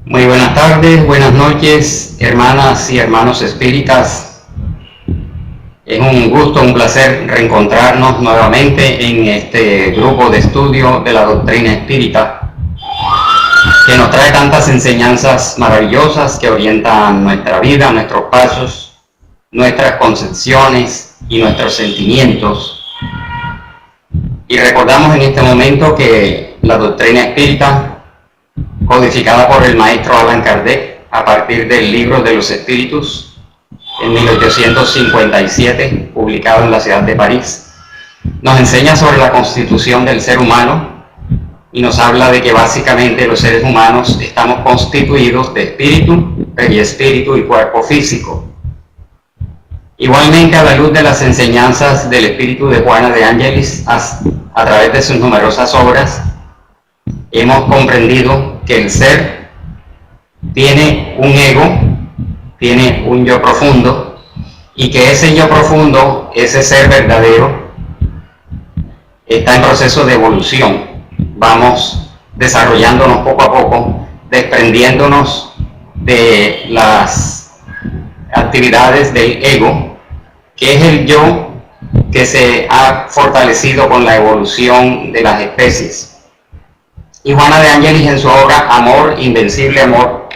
Muy buenas tardes, buenas noches, hermanas y hermanos espíritas. Es un gusto, un placer reencontrarnos nuevamente en este grupo de estudio de la doctrina espírita, que nos trae tantas enseñanzas maravillosas que orientan nuestra vida, nuestros pasos, nuestras concepciones y nuestros sentimientos. Y recordamos en este momento que la doctrina espírita, codificada por el maestro Allan Kardec a partir del Libro de los Espíritus en 1857, publicado en la ciudad de París, nos enseña sobre la constitución del ser humano y nos habla de que básicamente los seres humanos estamos constituidos de espíritu, periespíritu y cuerpo físico. Igualmente, a la luz de las enseñanzas del espíritu de Juana de Ángelis a través de sus numerosas obras, hemos comprendido que el ser tiene un ego, tiene un yo profundo, y que ese yo profundo, ese ser verdadero, está en proceso de evolución. Vamos desarrollándonos poco a poco, desprendiéndonos de las actividades del ego, que es el yo que se ha fortalecido con la evolución de las especies. Y Juana de Ángelis, en su obra Amor, Invencible Amor,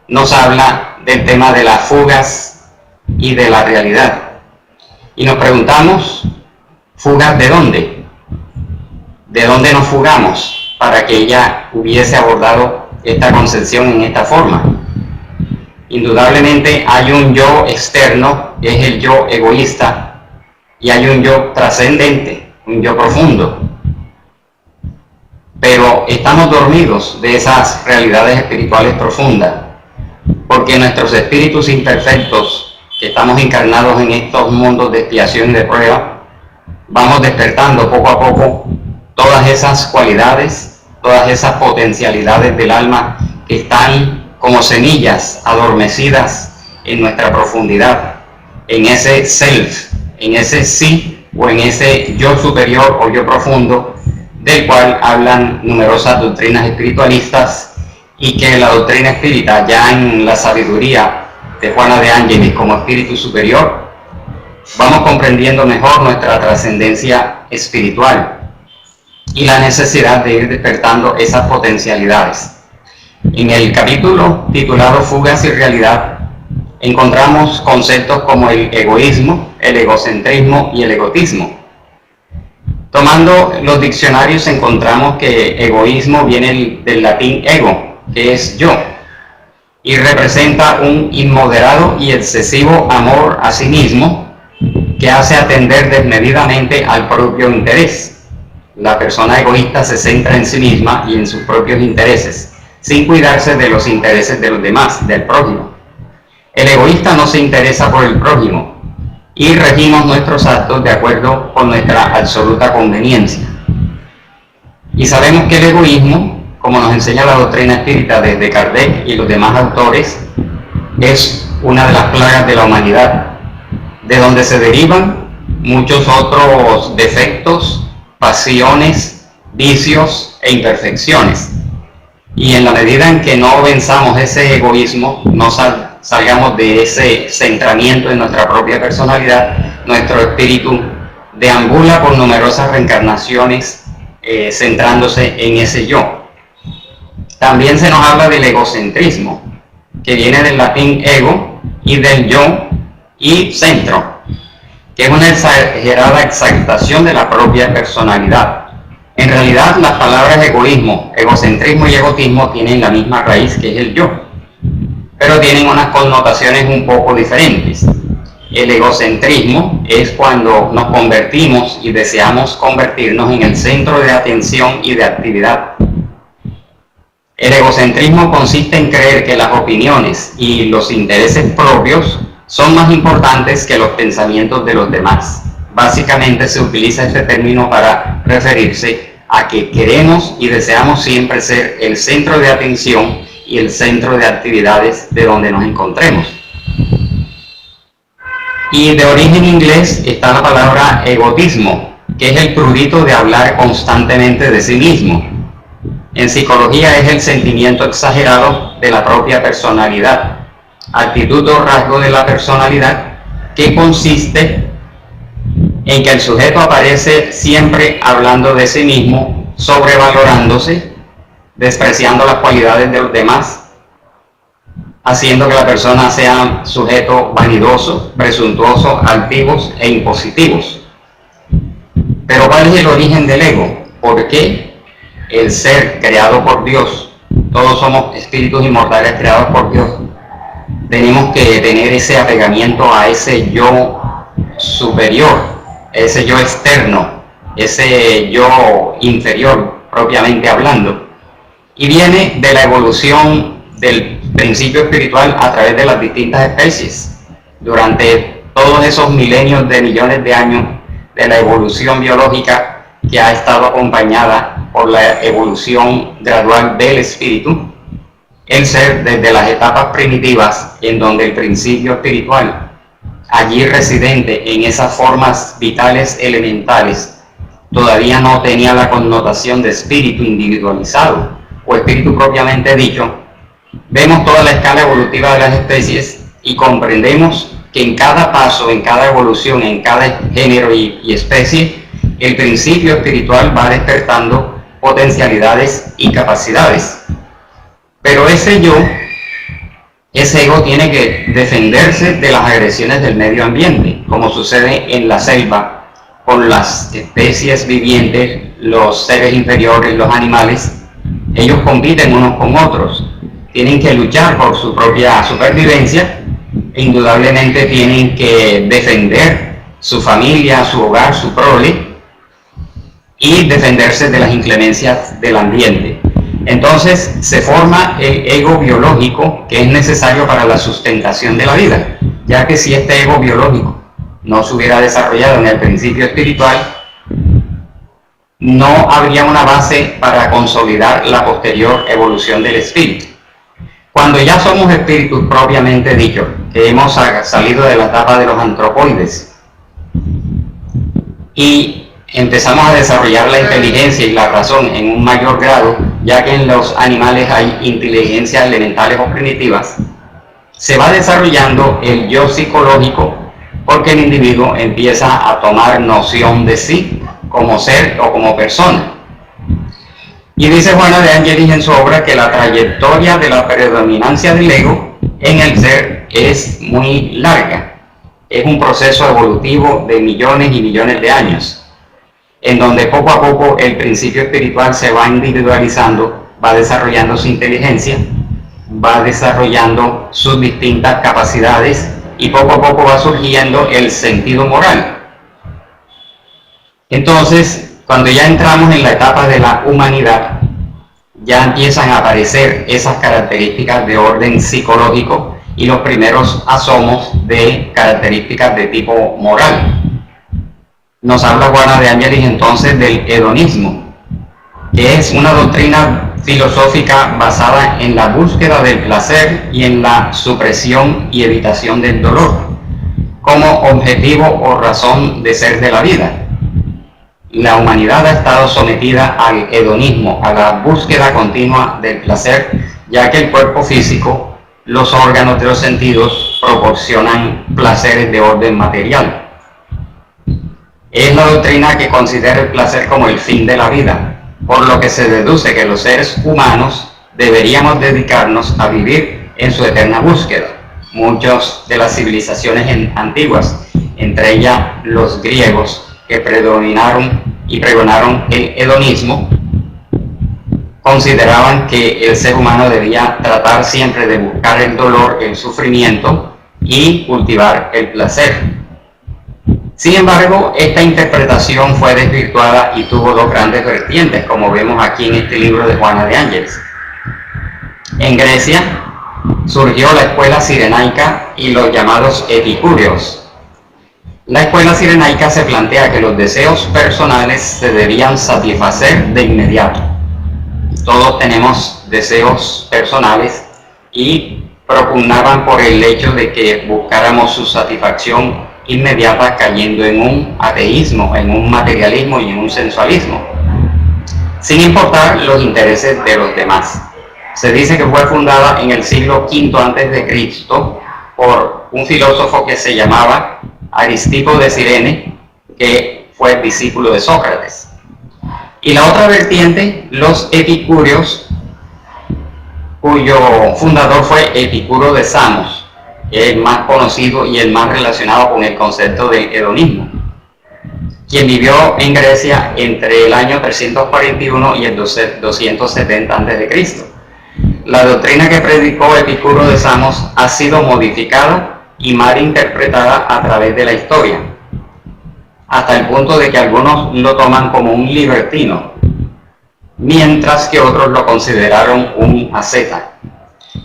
nos habla del tema de las fugas y de la realidad. Y nos preguntamos, ¿fugas de dónde? ¿De dónde nos fugamos para que ella hubiese abordado esta concepción en esta forma? Indudablemente hay un yo externo, que es el yo egoísta, y hay un yo trascendente, un yo profundo. Pero estamos dormidos de esas realidades espirituales profundas, porque nuestros espíritus imperfectos, que estamos encarnados en estos mundos de expiación y de prueba, vamos despertando poco a poco todas esas cualidades, todas esas potencialidades del alma que están como semillas adormecidas en nuestra profundidad, en ese self, en ese sí o en ese yo superior o yo profundo, del cual hablan numerosas doctrinas espiritualistas, y que la doctrina espírita, ya en la sabiduría de Juana de Ángelis como espíritu superior, vamos comprendiendo mejor nuestra trascendencia espiritual y la necesidad de ir despertando esas potencialidades. En el capítulo titulado Fugas y Realidad encontramos conceptos como el egoísmo, el egocentrismo y el egotismo. Tomando los diccionarios encontramos que egoísmo viene del latín ego, que es yo, y representa un inmoderado y excesivo amor a sí mismo que hace atender desmedidamente al propio interés. La persona egoísta se centra en sí misma y en sus propios intereses, sin cuidarse de los intereses de los demás, del prójimo. El egoísta no se interesa por el prójimo, y regimos nuestros actos de acuerdo con nuestra absoluta conveniencia. Y sabemos que el egoísmo, como nos enseña la doctrina espírita desde Kardec y los demás autores, es una de las plagas de la humanidad, de donde se derivan muchos otros defectos, pasiones, vicios e imperfecciones. Y en la medida en que no venzamos ese egoísmo, no salgamos de ese centramiento en nuestra propia personalidad, nuestro espíritu deambula por numerosas reencarnaciones centrándose en ese yo. También se nos habla del egocentrismo, que viene del latín ego y del yo y centro, que es una exagerada exaltación de la propia personalidad. En realidad, las palabras egoísmo, egocentrismo y egotismo tienen la misma raíz, que es el yo, pero tienen unas connotaciones un poco diferentes. El egocentrismo es cuando nos convertimos y deseamos convertirnos en el centro de atención y de actividad. El egocentrismo consiste en creer que las opiniones y los intereses propios son más importantes que los pensamientos de los demás. Básicamente se utiliza este término para referirse a que queremos y deseamos siempre ser el centro de atención y el centro de actividades de donde nos encontremos. Y de origen inglés está la palabra egotismo, que es el prurito de hablar constantemente de sí mismo. En psicología es el sentimiento exagerado de la propia personalidad, actitud o rasgo de la personalidad que consiste en que el sujeto aparece siempre hablando de sí mismo, sobrevalorándose, despreciando las cualidades de los demás, haciendo que la persona sea sujeto vanidoso, presuntuoso, altivos e impositivos. Pero ¿cuál es el origen del ego? ¿Por qué el ser creado por Dios, todos somos espíritus inmortales creados por Dios, tenemos que tener ese apegamiento a ese yo superior, ese yo externo, ese yo inferior propiamente hablando? Y viene de la evolución del principio espiritual a través de las distintas especies. Durante todos esos milenios de millones de años de la evolución biológica que ha estado acompañada por la evolución gradual del espíritu, el ser desde las etapas primitivas en donde el principio espiritual, allí residente en esas formas vitales elementales, todavía no tenía la connotación de espíritu individualizado o espíritu propiamente dicho, vemos toda la escala evolutiva de las especies y comprendemos que en cada paso, en cada evolución, en cada género y especie, el principio espiritual va despertando potencialidades y capacidades. Pero ese yo, ese ego tiene que defenderse de las agresiones del medio ambiente, como sucede en la selva con las especies vivientes, los seres inferiores, los animales. Ellos compiten unos con otros, tienen que luchar por su propia supervivencia e indudablemente tienen que defender su familia, su hogar, su prole y defenderse de las inclemencias del ambiente. Entonces se forma el ego biológico que es necesario para la sustentación de la vida, ya que si este ego biológico no se hubiera desarrollado en el principio espiritual, no habría una base para consolidar la posterior evolución del espíritu. Cuando ya somos espíritus propiamente dicho, que hemos salido de la etapa de los antropoides y empezamos a desarrollar la inteligencia y la razón en un mayor grado, ya que en los animales hay inteligencias elementales o primitivas, se va desarrollando el yo psicológico porque el individuo empieza a tomar noción de sí como ser o como persona. Y dice Juana de Ángelis en su obra que la trayectoria de la predominancia del ego en el ser es muy larga. Es un proceso evolutivo de millones y millones de años, en donde poco a poco el principio espiritual se va individualizando, va desarrollando su inteligencia, va desarrollando sus distintas capacidades y poco a poco va surgiendo el sentido moral. Entonces, cuando ya entramos en la etapa de la humanidad, ya empiezan a aparecer esas características de orden psicológico y los primeros asomos de características de tipo moral. Nos habla Juana de Ángelis entonces del hedonismo, que es una doctrina filosófica basada en la búsqueda del placer y en la supresión y evitación del dolor, como objetivo o razón de ser de la vida. La humanidad ha estado sometida al hedonismo, a la búsqueda continua del placer, ya que el cuerpo físico, los órganos de los sentidos proporcionan placeres de orden material. Es la doctrina que considera el placer como el fin de la vida, por lo que se deduce que los seres humanos deberíamos dedicarnos a vivir en su eterna búsqueda. Muchas de las civilizaciones antiguas, entre ellas los griegos, que predominaron y pregonaron el hedonismo, consideraban que el ser humano debía tratar siempre de buscar el dolor, el sufrimiento y cultivar el placer. Sin embargo, esta interpretación fue desvirtuada y tuvo dos grandes vertientes, como vemos aquí en este libro de Juana de Ángelis. En Grecia surgió la escuela cirenaica y los llamados epicúreos. La escuela cirenaica se plantea que los deseos personales se debían satisfacer de inmediato. Todos tenemos deseos personales y propugnaban por el hecho de que buscáramos su satisfacción inmediata, cayendo en un ateísmo, en un materialismo y en un sensualismo, sin importar los intereses de los demás. Se dice que fue fundada en el siglo V a.C. por un filósofo que se llamaba Aristipo de Cirene, que fue discípulo de Sócrates. Y la otra vertiente, los epicúreos, cuyo fundador fue Epicuro de Samos, el más conocido y el más relacionado con el concepto del hedonismo, quien vivió en Grecia entre el año 341 y el 270 a.C. La doctrina que predicó Epicuro de Samos ha sido modificada y mal interpretada a través de la historia, hasta el punto de que algunos lo toman como un libertino, mientras que otros lo consideraron un asceta.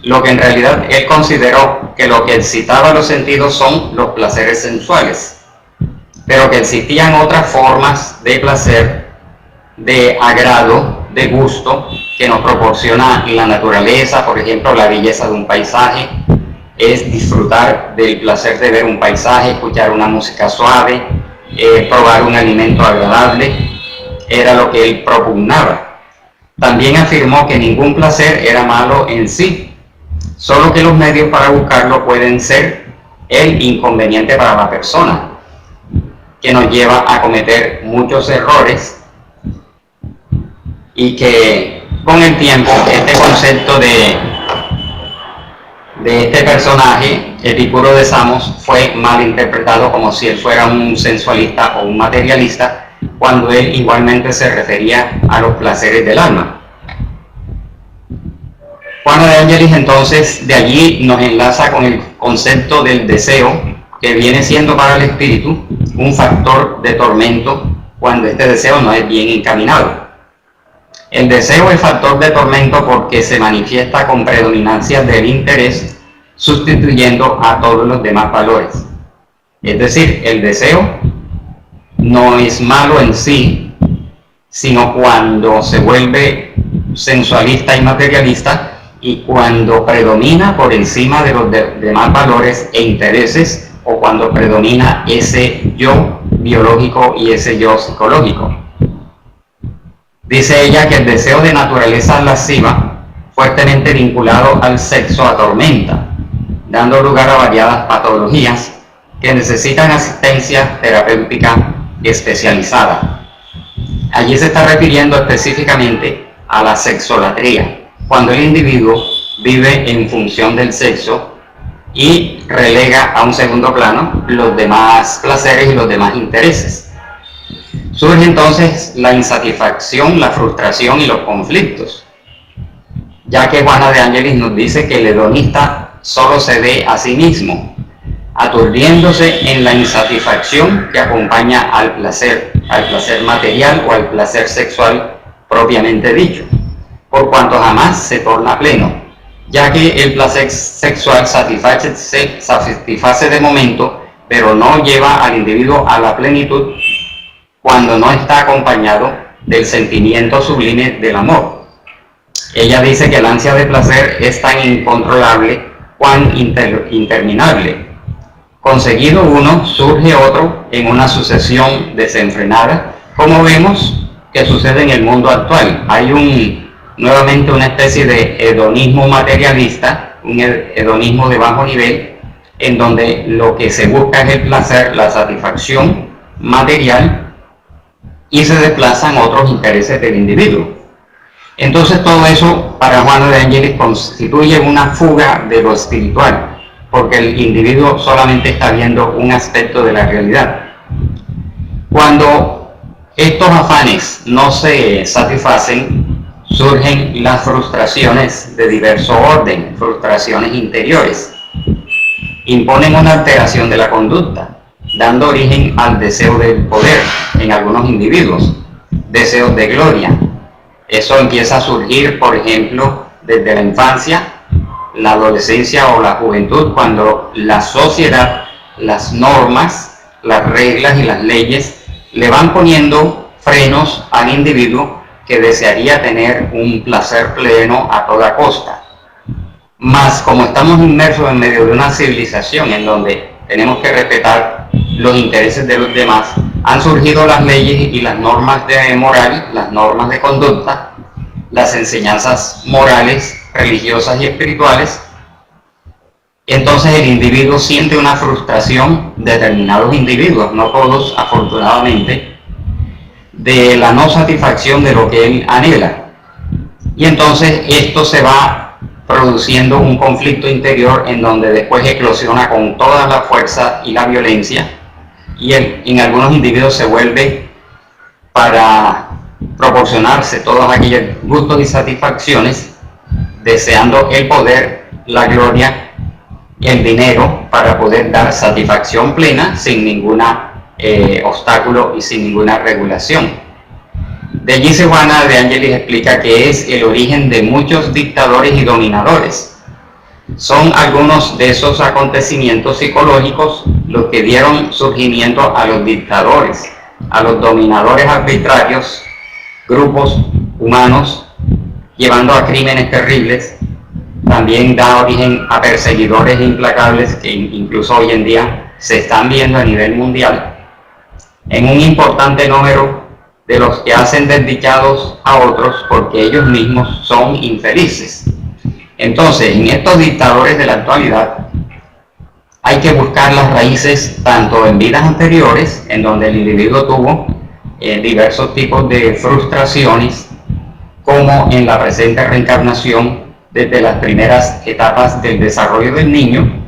Lo que en realidad él consideró que lo que excitaba los sentidos son los placeres sensuales, pero que existían otras formas de placer, de agrado, de gusto, que nos proporciona la naturaleza. Por ejemplo, la belleza de un paisaje es disfrutar del placer de ver un paisaje, escuchar una música suave, probar un alimento agradable, era lo que él propugnaba. También afirmó que ningún placer era malo en sí, solo que los medios para buscarlo pueden ser el inconveniente para la persona, que nos lleva a cometer muchos errores, y que con el tiempo este concepto de este personaje, Epicuro de Samos, fue mal interpretado como si él fuera un sensualista o un materialista, cuando él igualmente se refería a los placeres del alma. Juana de Ángelis entonces de allí nos enlaza con el concepto del deseo, que viene siendo para el espíritu un factor de tormento cuando este deseo no es bien encaminado. El deseo es factor de tormento porque se manifiesta con predominancia del interés, sustituyendo a todos los demás valores. Es decir, el deseo no es malo en sí, sino cuando se vuelve sensualista y materialista, y cuando predomina por encima de los demás valores e intereses, o cuando predomina ese yo biológico y ese yo psicológico. Dice ella que el deseo de naturaleza lasciva, fuertemente vinculado al sexo, atormenta, dando lugar a variadas patologías que necesitan asistencia terapéutica especializada. Allí se está refiriendo específicamente a la sexolatría, cuando el individuo vive en función del sexo y relega a un segundo plano los demás placeres y los demás intereses. Surge entonces la insatisfacción, la frustración y los conflictos, ya que Juana de Ángelis nos dice que el hedonista solo se ve a sí mismo, aturdiéndose en la insatisfacción que acompaña al placer material o al placer sexual propiamente dicho, por cuanto jamás se torna pleno, ya que el placer sexual satisface de momento, pero no lleva al individuo a la plenitud cuando no está acompañado del sentimiento sublime del amor. Ella dice que el ansia de placer es tan incontrolable cuán interminable. Conseguido uno, surge otro en una sucesión desenfrenada, como vemos que sucede en el mundo actual. Hay nuevamente una especie de hedonismo materialista, un hedonismo de bajo nivel, en donde lo que se busca es el placer, la satisfacción material, y se desplazan otros intereses del individuo. Entonces todo eso para Juana de Ángelis constituye una fuga de lo espiritual, porque el individuo solamente está viendo un aspecto de la realidad. Cuando estos afanes no se satisfacen, surgen las frustraciones de diverso orden, frustraciones interiores. Imponen una alteración de la conducta, dando origen al deseo del poder en algunos individuos, deseos de gloria. Eso empieza a surgir, por ejemplo, desde la infancia, la adolescencia o la juventud, cuando la sociedad, las normas, las reglas y las leyes le van poniendo frenos al individuo que desearía tener un placer pleno a toda costa. Mas como estamos inmersos en medio de una civilización en donde tenemos que respetar los intereses de los demás, han surgido las leyes y las normas de moral, las normas de conducta, las enseñanzas morales religiosas y espirituales, entonces el individuo siente una frustración, determinados individuos, no todos afortunadamente, de la no satisfacción de lo que él anhela. Y entonces esto se va produciendo un conflicto interior en donde después eclosiona con toda la fuerza y la violencia, y en algunos individuos se vuelve para proporcionarse todos aquellos gustos y satisfacciones, deseando el poder, la gloria, el dinero, para poder dar satisfacción plena sin ningún obstáculo y sin ninguna regulación. De allí Juana de Angelis explica que es el origen de muchos dictadores y dominadores. Son algunos de esos acontecimientos psicológicos los que dieron surgimiento a los dictadores, a los dominadores arbitrarios, grupos humanos, llevando a crímenes terribles. También da origen a perseguidores implacables que incluso hoy en día se están viendo a nivel mundial, en un importante número de los que hacen desdichados a otros porque ellos mismos son infelices. Entonces, en estos dictadores de la actualidad hay que buscar las raíces tanto en vidas anteriores, en donde el individuo tuvo diversos tipos de frustraciones, como en la presente reencarnación desde las primeras etapas del desarrollo del niño,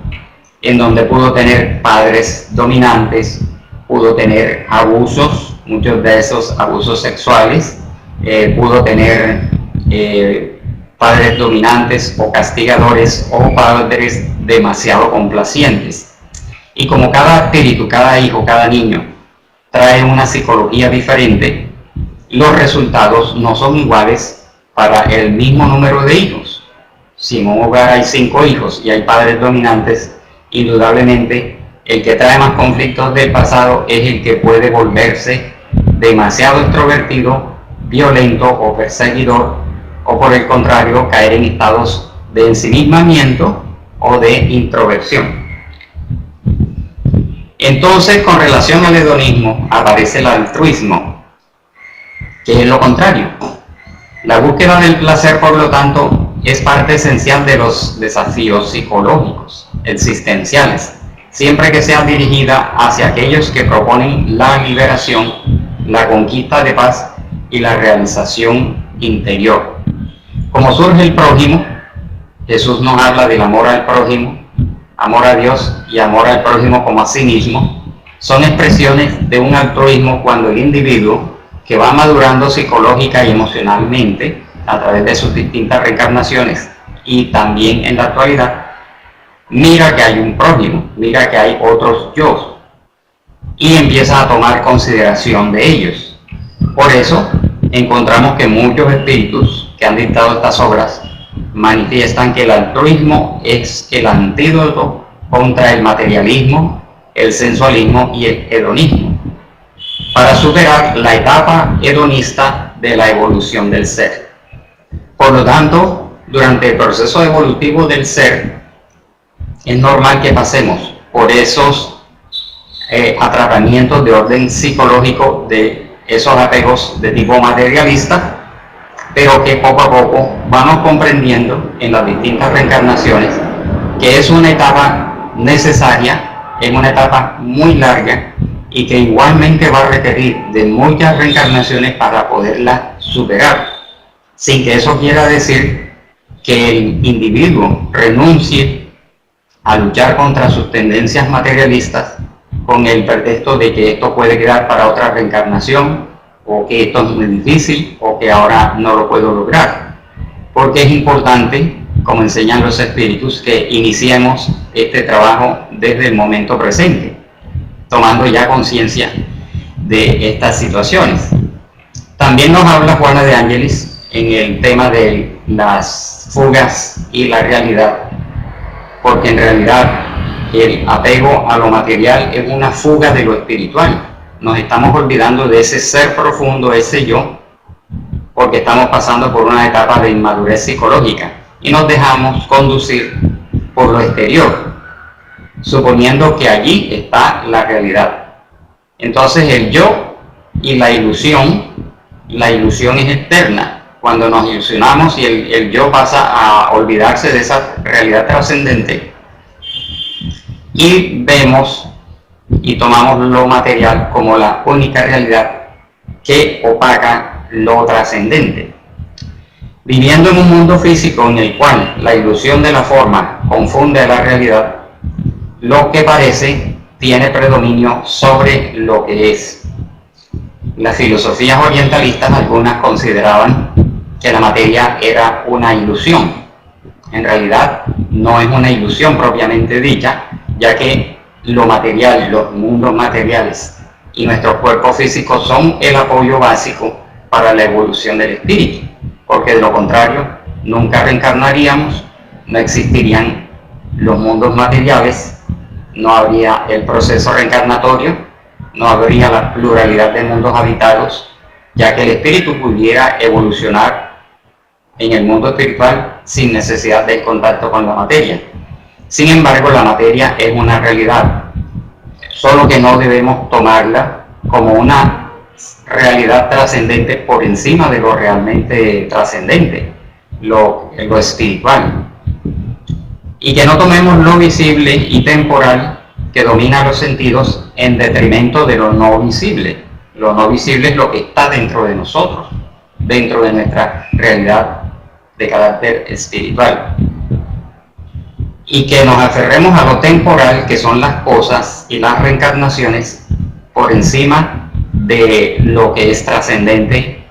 en donde pudo tener padres dominantes, pudo tener abusos, muchos de esos abusos sexuales, pudo tener padres dominantes o castigadores o padres demasiado complacientes. Y como cada espíritu, cada hijo, cada niño trae una psicología diferente, los resultados no son iguales para el mismo número de hijos. Si en un hogar hay 5 hijos y hay padres dominantes, indudablemente el que trae más conflictos del pasado es el que puede volverse demasiado extrovertido, violento o perseguidor, o por el contrario caer en estados de ensimismamiento o de introversión. Entonces, con relación al hedonismo aparece el altruismo, que es lo contrario. La búsqueda del placer, por lo tanto, es parte esencial de los desafíos psicológicos, existenciales, siempre que sea dirigida hacia aquellos que proponen la liberación, la conquista de paz y la realización interior. Como surge el prójimo, Jesús nos habla del amor al prójimo, amor a Dios y amor al prójimo como a sí mismo. Son expresiones de un altruismo cuando el individuo, que va madurando psicológica y emocionalmente a través de sus distintas reencarnaciones y también en la actualidad, mira que hay un prójimo, mira que hay otros yo y empieza a tomar consideración de ellos. Por eso encontramos que muchos espíritus que han dictado estas obras manifiestan que el altruismo es el antídoto contra el materialismo, el sensualismo y el hedonismo, para superar la etapa hedonista de la evolución del ser. Por lo tanto, durante el proceso evolutivo del ser, es normal que pasemos por esos atrapamientos de orden psicológico, de esos apegos de tipo materialista, pero que poco a poco vamos comprendiendo en las distintas reencarnaciones que es una etapa necesaria, es una etapa muy larga y que igualmente va a requerir de muchas reencarnaciones para poderla superar, sin que eso quiera decir que el individuo renuncie a luchar contra sus tendencias materialistas con el pretexto de que esto puede quedar para otra reencarnación, o que esto es muy difícil, o que ahora no lo puedo lograr. Porque es importante, como enseñan los espíritus, que iniciemos este trabajo desde el momento presente, tomando ya conciencia de estas situaciones. También nos habla Juana de Angelis en el tema de las fugas y la realidad, porque en realidad el apego a lo material es una fuga de lo espiritual. Nos estamos olvidando de ese ser profundo, ese yo, porque estamos pasando por una etapa de inmadurez psicológica y nos dejamos conducir por lo exterior, suponiendo que allí está la realidad. Entonces el yo y la ilusión es externa, cuando nos ilusionamos y el yo pasa a olvidarse de esa realidad trascendente y vemos y tomamos lo material como la única realidad que opaca lo trascendente. Viviendo en un mundo físico en el cual la ilusión de la forma confunde la realidad, lo que parece tiene predominio sobre lo que es. Las filosofías orientalistas, algunas consideraban que la materia era una ilusión. En realidad no es una ilusión propiamente dicha, ya que lo material, los mundos materiales y nuestros cuerpos físicos son el apoyo básico para la evolución del espíritu, porque de lo contrario nunca reencarnaríamos, no existirían los mundos materiales, no habría el proceso reencarnatorio, no habría la pluralidad de mundos habitados, ya que el espíritu pudiera evolucionar en el mundo espiritual sin necesidad del contacto con la materia. Sin embargo, la materia es una realidad, solo que no debemos tomarla como una realidad trascendente por encima de lo realmente trascendente, lo espiritual. Y que no tomemos lo visible y temporal que domina los sentidos en detrimento de lo no visible. Lo no visible es lo que está dentro de nosotros, dentro de nuestra realidad de carácter espiritual. Y que nos aferremos a lo temporal, que son las cosas y las reencarnaciones, por encima de lo que es trascendente,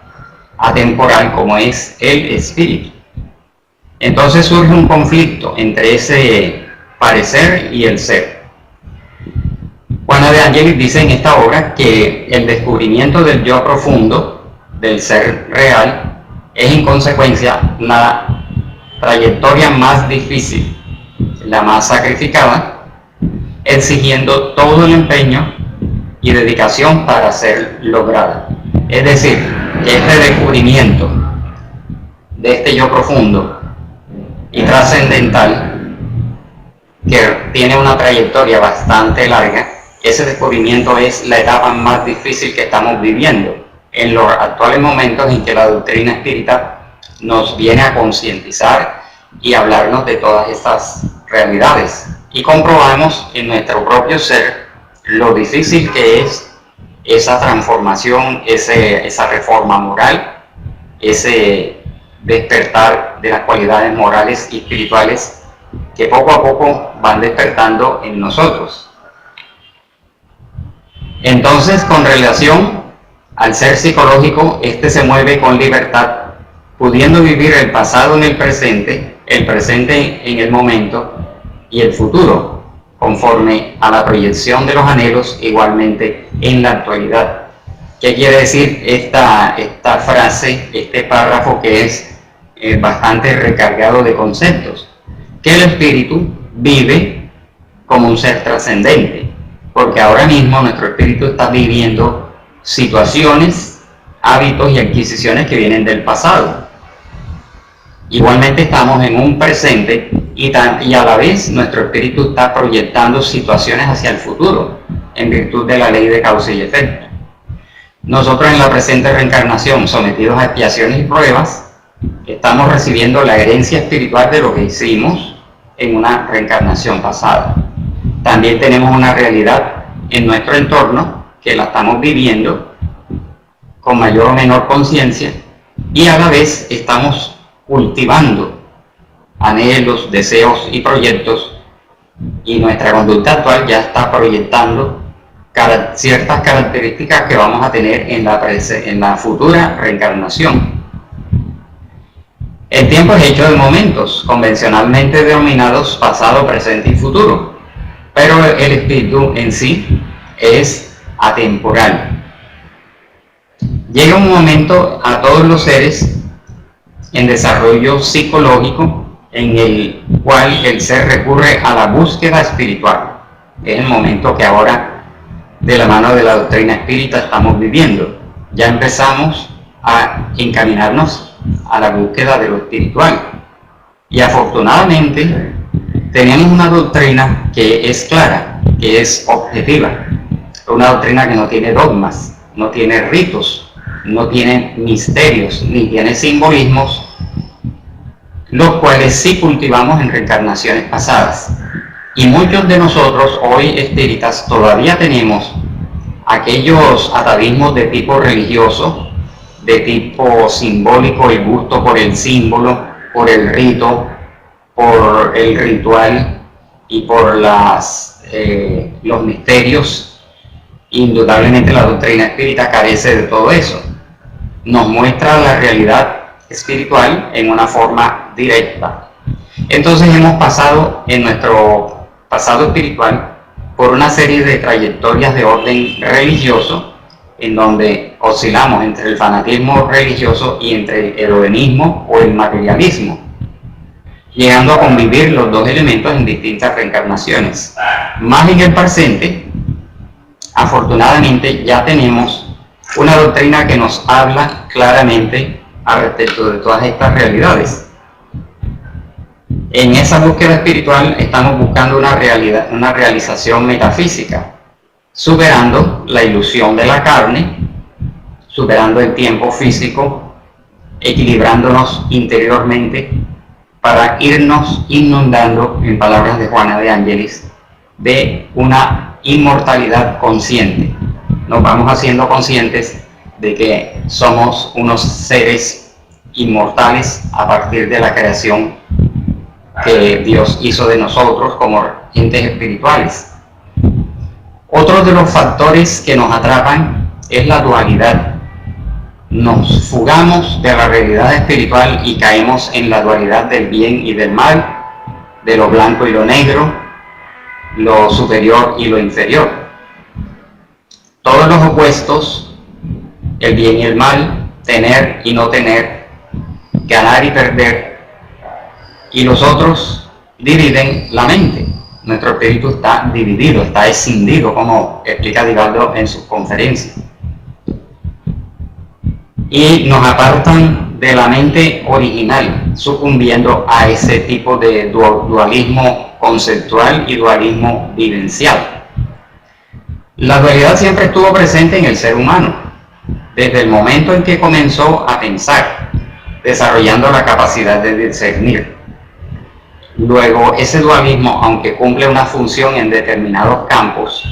atemporal, como es el espíritu. Entonces surge un conflicto entre ese parecer y el ser. Juana de Angelis dice en esta obra que el descubrimiento del yo profundo, del ser real, es en consecuencia la trayectoria más difícil, la más sacrificada, exigiendo todo el empeño y dedicación para ser lograda. Es decir, que este descubrimiento de este yo profundo y trascendental, que tiene una trayectoria bastante larga, ese descubrimiento es la etapa más difícil que estamos viviendo en los actuales momentos en que la doctrina espírita nos viene a concientizar y hablarnos de todas estas realidades, y comprobamos en nuestro propio ser lo difícil que es esa transformación, esa reforma moral, ese despertar de las cualidades morales y espirituales que poco a poco van despertando en nosotros. Entonces, con relación al ser psicológico, este se mueve con libertad, pudiendo vivir el pasado en el presente en el momento y el futuro, conforme a la proyección de los anhelos, igualmente en la actualidad. ¿Qué quiere decir esta frase, este párrafo que es bastante recargado de conceptos? Que el espíritu vive como un ser trascendente, porque ahora mismo nuestro espíritu está viviendo situaciones, hábitos y adquisiciones que vienen del pasado. Igualmente estamos en un presente y a la vez nuestro espíritu está proyectando situaciones hacia el futuro, en virtud de la ley de causa y efecto. Nosotros en la presente reencarnación, sometidos a expiaciones y pruebas, estamos recibiendo la herencia espiritual de lo que hicimos en una reencarnación pasada. También tenemos una realidad en nuestro entorno que la estamos viviendo con mayor o menor conciencia, y a la vez estamos cultivando anhelos, deseos y proyectos, y nuestra conducta actual ya está proyectando ciertas características que vamos a tener en la futura reencarnación. El tiempo es hecho de momentos, convencionalmente denominados pasado, presente y futuro, pero el espíritu en sí es atemporal. Llega un momento a todos los seres en desarrollo psicológico en el cual el ser recurre a la búsqueda espiritual. Es el momento que ahora, de la mano de la doctrina espírita, estamos viviendo. Ya empezamos a encaminarnos a la búsqueda de lo espiritual, y afortunadamente tenemos una doctrina que es clara, que es objetiva, una doctrina que no tiene dogmas, no tiene ritos, no tiene misterios ni tiene simbolismos, los cuales sí cultivamos en reencarnaciones pasadas. Y muchos de nosotros hoy espíritas todavía tenemos aquellos atavismos de tipo religioso, de tipo simbólico, el gusto por el símbolo, por el rito, por el ritual y por los misterios. Indudablemente la doctrina espírita carece de todo eso. Nos muestra la realidad espiritual en una forma directa. Entonces hemos pasado en nuestro pasado espiritual por una serie de trayectorias de orden religioso, en donde oscilamos entre el fanatismo religioso y entre el hedonismo o el materialismo, llegando a convivir los dos elementos en distintas reencarnaciones. Más en el presente, afortunadamente ya tenemos una doctrina que nos habla claramente al respecto de todas estas realidades. En esa búsqueda espiritual estamos buscando una realización metafísica, superando la ilusión de la carne, superando el tiempo físico, equilibrándonos interiormente para irnos inundando, en palabras de Juana de Ángelis, de una inmortalidad consciente. Nos vamos haciendo conscientes de que somos unos seres inmortales a partir de la creación que Dios hizo de nosotros como entes espirituales. Otro de los factores que nos atrapan es la dualidad. Nos fugamos de la realidad espiritual y caemos en la dualidad del bien y del mal, de lo blanco y lo negro, lo superior y lo inferior. Todos los opuestos, el bien y el mal, tener y no tener, ganar y perder, y los otros dividen la mente. Nuestro espíritu está dividido, está escindido, como explica Divaldo en sus conferencias. Y nos apartan de la mente original, sucumbiendo a ese tipo de dualismo conceptual y dualismo vivencial. La dualidad siempre estuvo presente en el ser humano, desde el momento en que comenzó a pensar, desarrollando la capacidad de discernir. Luego, ese dualismo, aunque cumple una función en determinados campos,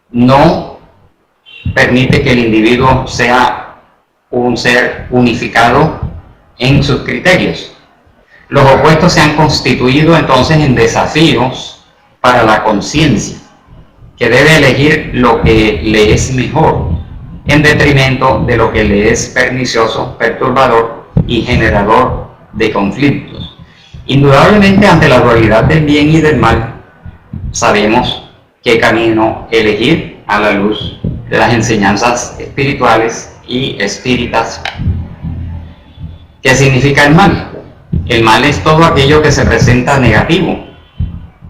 no permite que el individuo sea un ser unificado en sus criterios. Los opuestos se han constituido entonces en desafíos para la conciencia, que debe elegir lo que le es mejor, en detrimento de lo que le es pernicioso, perturbador y generador de conflictos. Indudablemente, ante la dualidad del bien y del mal, sabemos qué camino elegir a la luz de las enseñanzas espirituales y espíritas. ¿Qué significa el mal? El mal es todo aquello que se presenta negativo,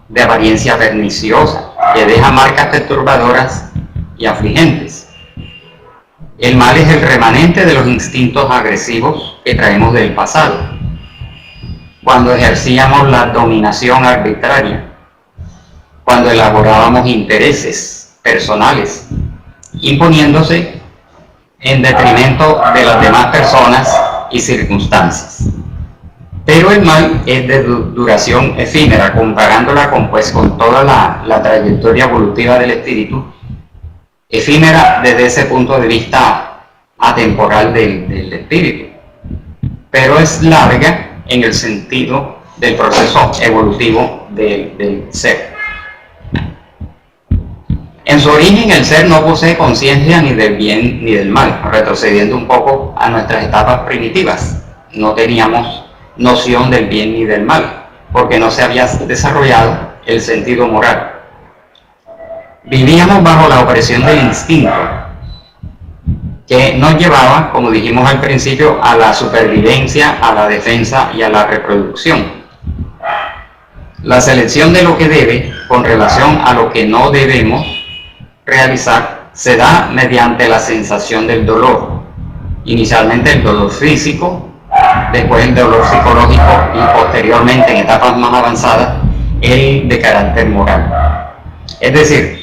de apariencia perniciosa, que deja marcas perturbadoras y afligentes. El mal es el remanente de los instintos agresivos que traemos del pasado, cuando ejercíamos la dominación arbitraria, cuando elaborábamos intereses personales, imponiéndose en detrimento de las demás personas y circunstancias. Pero el mal es de duración efímera, comparándola con toda la trayectoria evolutiva del espíritu, efímera desde ese punto de vista atemporal del espíritu, pero es larga en el sentido del proceso evolutivo del ser. En su origen, el ser no posee conciencia ni del bien ni del mal, retrocediendo un poco a nuestras etapas primitivas. No teníamos noción del bien ni del mal, porque no se había desarrollado el sentido moral. Vivíamos bajo la opresión del instinto, que nos llevaba, como dijimos al principio, a la supervivencia, a la defensa y a la reproducción. La selección de lo que debe con relación a lo que no debemos realizar se da mediante la sensación del dolor. Inicialmente el dolor físico, después el dolor psicológico y posteriormente, en etapas más avanzadas, el de carácter moral. Es decir,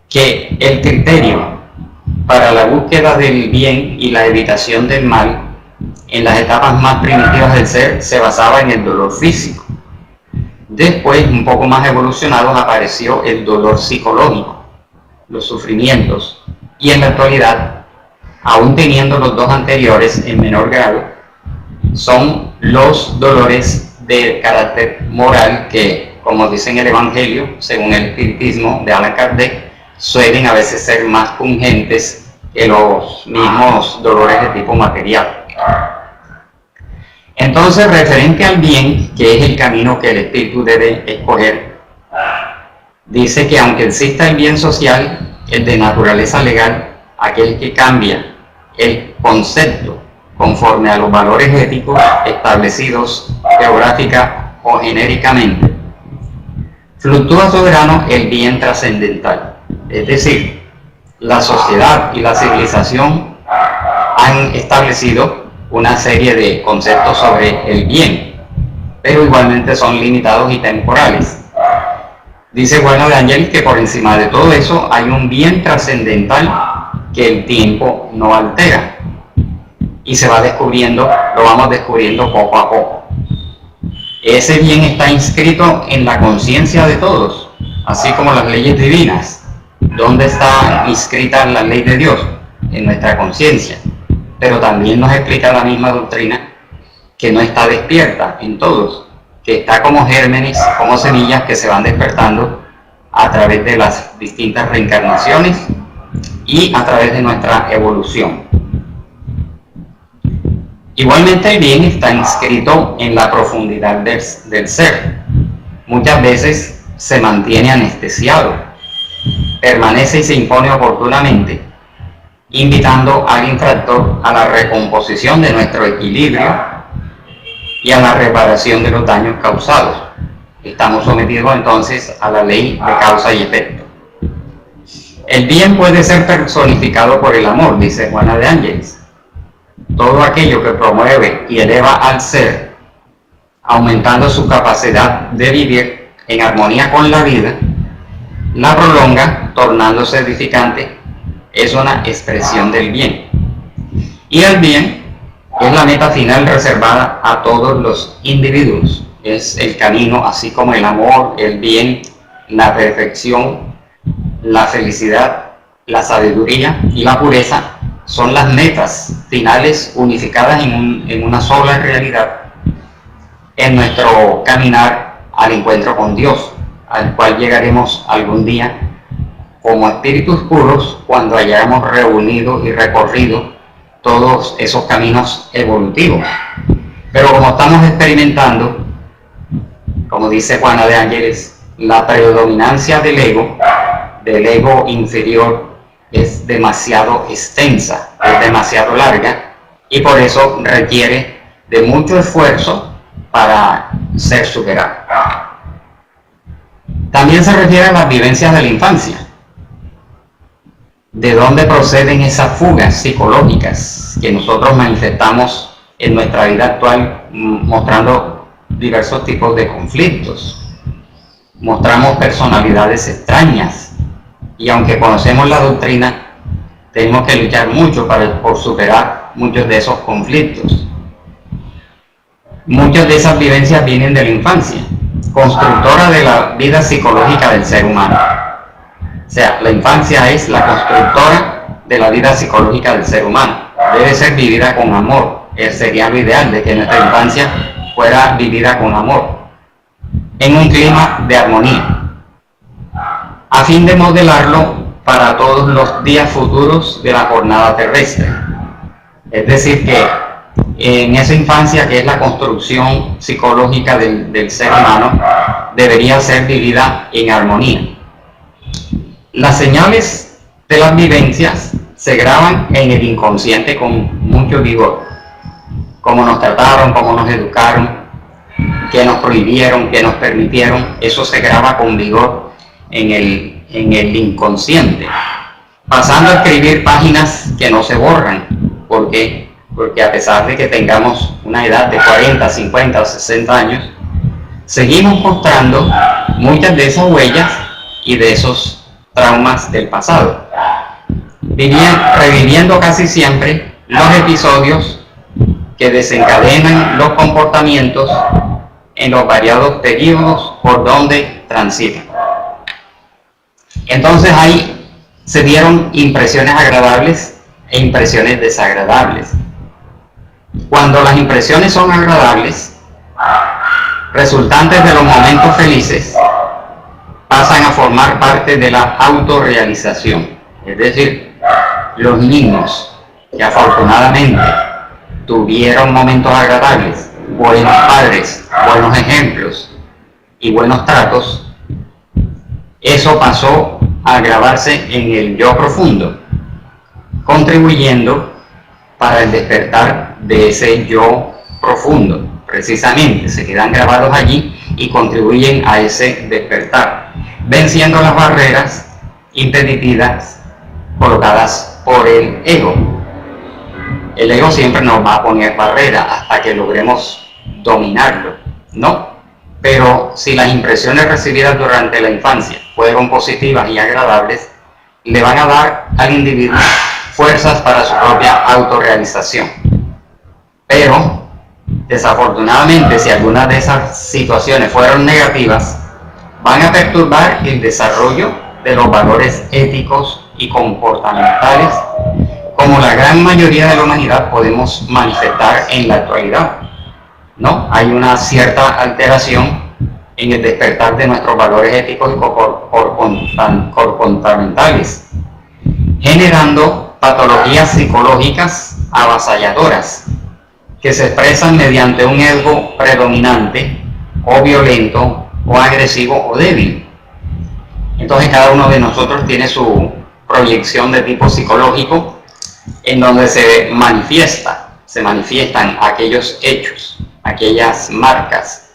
que el criterio para la búsqueda del bien y la evitación del mal, en las etapas más primitivas del ser, se basaba en el dolor físico. Después, un poco más evolucionados, apareció el dolor psicológico, los sufrimientos, y en la actualidad, aún teniendo los dos anteriores en menor grado, son los dolores de carácter moral que, como dice en el Evangelio, según el espiritismo de Allan Kardec, suelen a veces ser más pungentes que los mismos dolores de tipo material. Entonces, referente al bien, que es el camino que el espíritu debe escoger, dice que aunque exista el bien social, el de naturaleza legal, aquel que cambia el concepto conforme a los valores éticos establecidos geográfica o genéricamente, fluctúa soberano el bien trascendental. Es decir, la sociedad y la civilización han establecido una serie de conceptos sobre el bien, pero igualmente son limitados y temporales. Dice Juana de Ángeles que por encima de todo eso hay un bien trascendental que el tiempo no altera, y se va descubriendo, lo vamos descubriendo poco a poco. Ese bien está inscrito en la conciencia de todos, así como las leyes divinas. ¿Dónde está inscrita la ley de Dios? En nuestra conciencia. Pero también nos explica la misma doctrina que no está despierta en todos, que está como gérmenes, como semillas que se van despertando a través de las distintas reencarnaciones y a través de nuestra evolución. Igualmente el bien está inscrito en la profundidad del ser. Muchas veces se mantiene anestesiado, permanece y se impone oportunamente, invitando al infractor a la recomposición de nuestro equilibrio y a la reparación de los daños causados. Estamos sometidos entonces a la ley de causa y efecto. El bien puede ser personificado por el amor, dice Juana de Ángeles. Todo aquello que promueve y eleva al ser, aumentando su capacidad de vivir en armonía con la vida, la prolonga, tornándose edificante, es una expresión del bien. Y el bien es la meta final reservada a todos los individuos. Es el camino, así como el amor, el bien, la perfección, la felicidad, la sabiduría y la pureza son las metas finales unificadas en una sola realidad en nuestro caminar al encuentro con Dios, al cual llegaremos algún día como espíritus puros cuando hayamos reunido y recorrido todos esos caminos evolutivos. Pero como estamos experimentando, como dice Juana de Ángeles, la predominancia del ego inferior, es demasiado extensa, es demasiado larga, y por eso requiere de mucho esfuerzo para ser superado. También se refiere a las vivencias de la infancia. ¿De dónde proceden esas fugas psicológicas que nosotros manifestamos en nuestra vida actual, mostrando diversos tipos de conflictos? Mostramos personalidades extrañas, y aunque conocemos la doctrina, tenemos que luchar mucho por superar muchos de esos conflictos. Muchas de esas vivencias vienen de la infancia, constructora de la vida psicológica del ser humano. O sea, la infancia es la constructora de la vida psicológica del ser humano. Debe ser vivida con amor. Sería lo ideal de que nuestra infancia fuera vivida con amor, en un clima de armonía, a fin de modelarlo para todos los días futuros de la jornada terrestre. Es decir, que en esa infancia, que es la construcción psicológica del ser humano, debería ser vivida en armonía. Las señales de las vivencias se graban en el inconsciente con mucho vigor. Cómo nos trataron, cómo nos educaron, qué nos prohibieron, qué nos permitieron, eso se graba con vigor en el inconsciente, pasando a escribir páginas que no se borran. ¿Por qué? Porque a pesar de que tengamos una edad de 40, 50 o 60 años, seguimos mostrando muchas de esas huellas y de esos traumas del pasado. reviviendo casi siempre los episodios que desencadenan los comportamientos en los variados periodos por donde transitan. Entonces ahí se dieron impresiones agradables e impresiones desagradables. Cuando las impresiones son agradables, resultantes de los momentos felices, pasan a formar parte de la autorrealización. Es decir, los niños que afortunadamente tuvieron momentos agradables, buenos padres, buenos ejemplos y buenos tratos, eso pasó a grabarse en el yo profundo, contribuyendo para el despertar de ese yo profundo. Precisamente se quedan grabados allí y contribuyen a ese despertar, venciendo las barreras impeditivas colocadas por el ego. El ego siempre nos va a poner barreras hasta que logremos dominarlo, ¿no? Pero si las impresiones recibidas durante la infancia fueron positivas y agradables, le van a dar al individuo fuerzas para su propia autorrealización. Pero, desafortunadamente, si algunas de esas situaciones fueron negativas, van a perturbar el desarrollo de los valores éticos y comportamentales, como la gran mayoría de la humanidad podemos manifestar en la actualidad, ¿no? Hay una cierta alteración en el despertar de nuestros valores éticos y comportamentales, generando patologías psicológicas avasalladoras que se expresan mediante un ego predominante o violento o agresivo o débil. Entonces cada uno de nosotros tiene su proyección de tipo psicológico en donde se manifiestan aquellos hechos, aquellas marcas,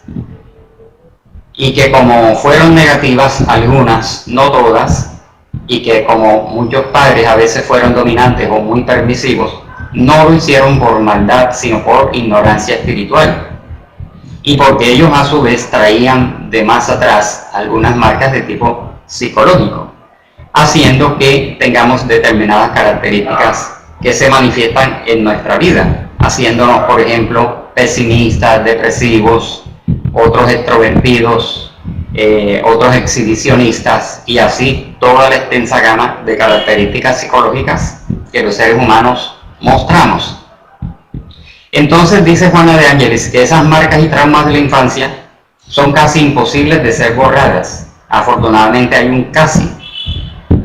y que como fueron negativas algunas, no todas, y que como muchos padres a veces fueron dominantes o muy permisivos, no lo hicieron por maldad, sino por ignorancia espiritual, y porque ellos a su vez traían de más atrás algunas marcas de tipo psicológico, haciendo que tengamos determinadas características que se manifiestan en nuestra vida, haciéndonos, por ejemplo, pesimistas, depresivos, otros extrovertidos, otros exhibicionistas, y así toda la extensa gama de características psicológicas que los seres humanos mostramos. Entonces dice Juana de Ángeles que esas marcas y traumas de la infancia son casi imposibles de ser borradas. Afortunadamente hay un casi,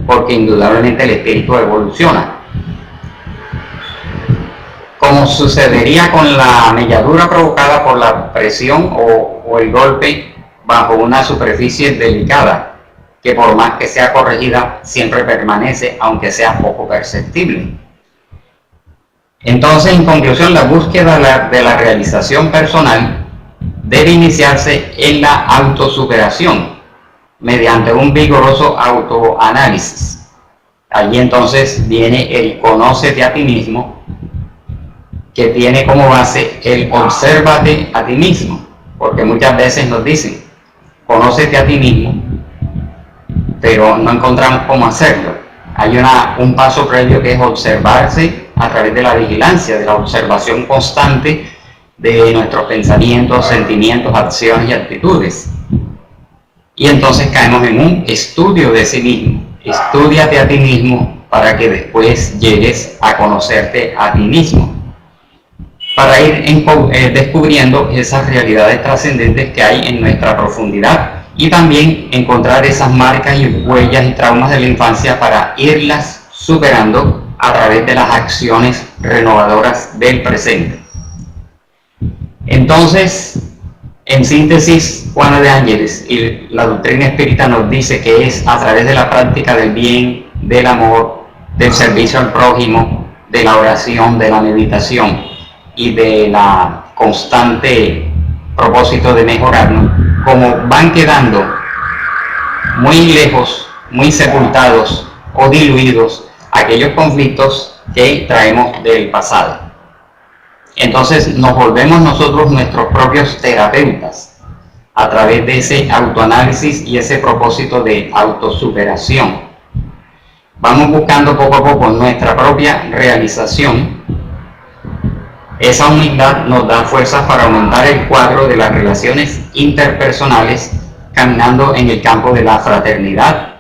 porque indudablemente el espíritu evoluciona. Como sucedería con la melladura provocada por la presión o el golpe bajo una superficie delicada, que por más que sea corregida, siempre permanece, aunque sea poco perceptible. Entonces, en conclusión, la búsqueda de la realización personal debe iniciarse en la autosuperación, mediante un vigoroso autoanálisis. Allí entonces viene el conócete a ti mismo, que tiene como base el obsérvate a ti mismo, porque muchas veces nos dicen, conócete a ti mismo, pero no encontramos cómo hacerlo. Hay un paso previo que es observarse a través de la vigilancia, de la observación constante de nuestros pensamientos, sentimientos, acciones y actitudes. Y entonces caemos en un estudio de sí mismo. Estúdiate a ti mismo para que después llegues a conocerte a ti mismo, para ir descubriendo esas realidades trascendentes que hay en nuestra profundidad, y también encontrar esas marcas y huellas y traumas de la infancia para irlas superando a través de las acciones renovadoras del presente. Entonces, en síntesis, Juana de Ángeles y la doctrina espírita nos dice que es a través de la práctica del bien, del amor, del servicio al prójimo, de la oración, de la meditación y de la constante propósito de mejorarnos, como van quedando muy lejos, muy sepultados o diluidos aquellos conflictos que traemos del pasado. Entonces nos volvemos nosotros nuestros propios terapeutas a través de ese autoanálisis y ese propósito de autosuperación. vamos buscando poco a poco nuestra propia realización. Esa humildad nos da fuerzas para aumentar el cuadro de las relaciones interpersonales, caminando en el campo de la fraternidad,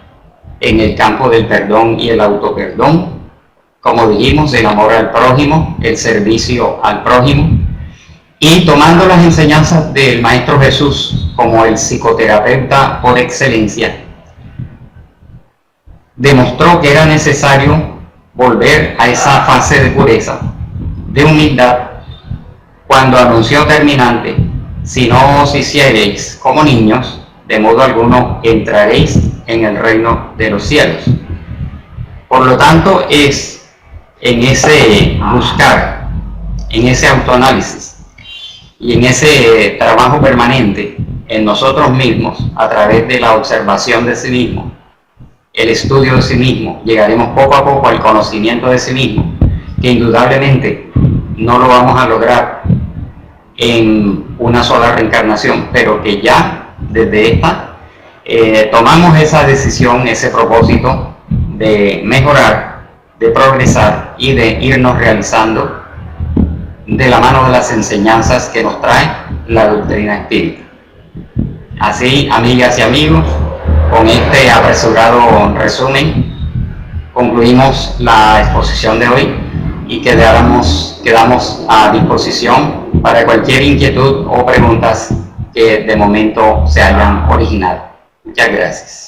en el campo del perdón y el autoperdón, como dijimos, el amor al prójimo, el servicio al prójimo, y tomando las enseñanzas del Maestro Jesús como el psicoterapeuta por excelencia, demostró que era necesario volver a esa fase de pureza, de humildad, cuando anunció terminante: si no os hiciereis como niños, de modo alguno entraréis en el reino de los cielos. Por lo tanto, es en ese buscar, en ese autoanálisis y en ese trabajo permanente en nosotros mismos, a través de la observación de sí mismo, el estudio de sí mismo, llegaremos poco a poco al conocimiento de sí mismo, que indudablemente no lo vamos a lograr en una sola reencarnación, pero que ya desde esta tomamos esa decisión, ese propósito de mejorar, de progresar y de irnos realizando de la mano de las enseñanzas que nos trae la doctrina espírita. Así, amigas y amigos, con este apresurado resumen concluimos la exposición de hoy y quedamos a disposición para cualquier inquietud o preguntas que de momento se hayan originado. Muchas gracias.